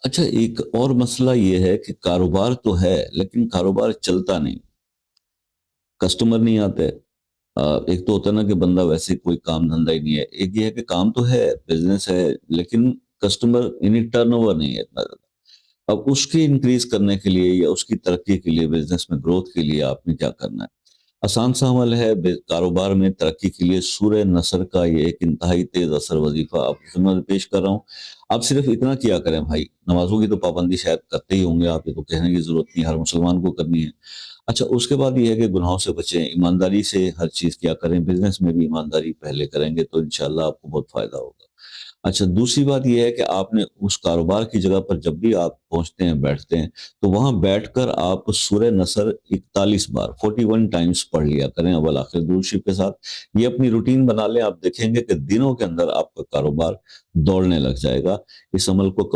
اچھا، ایک اور مسئلہ یہ ہے کہ کاروبار تو ہے لیکن کاروبار چلتا نہیں، کسٹمر نہیں آتے۔ ایک تو ہوتا ہے نا کہ بندہ ویسے کوئی کام دھندہ ہی نہیں ہے، ایک یہ ہے کہ کام تو ہے، بزنس ہے، لیکن کسٹمر یعنی ٹرن اوور نہیں ہے اتنا زیادہ۔ اب اس کی انکریز کرنے کے لیے یا اس کی ترقی کے لیے، بزنس میں گروتھ کے لیے آپ نے کیا کرنا ہے؟ آسان سا عمل ہے کاروبار میں ترقی کے لیے سورہ نصر کا یہ ایک انتہائی تیز اثر وظیفہ آپ کی خدمت میں پیش کر رہا ہوں۔ آپ صرف اتنا کیا کریں بھائی، نمازوں کی تو پابندی شاید کرتے ہی ہوں گے آپ، یہ تو کہنے کی ضرورت نہیں، ہر مسلمان کو کرنی ہے۔ اچھا، اس کے بعد یہ ہے کہ گناہوں سے بچیں، ایمانداری سے ہر چیز کیا کریں، بزنس میں بھی ایمانداری پہلے کریں گے تو انشاءاللہ آپ کو بہت فائدہ ہوگا۔ اچھا، دوسری بات یہ ہے کہ آپ نے اس کاروبار کی جگہ پر جب بھی آپ پہنچتے ہیں، بیٹھتے ہیں، تو وہاں بیٹھ کر آپ سورہ نصر 41 بار 41 ٹائمز پڑھ لیا کریں اول آخر درود شریف کے ساتھ۔ یہ اپنی روٹین بنا لیں، آپ دیکھیں گے کہ دنوں کے اندر آپ کا کاروبار دوڑنے لگ جائے گا۔ اس عمل کو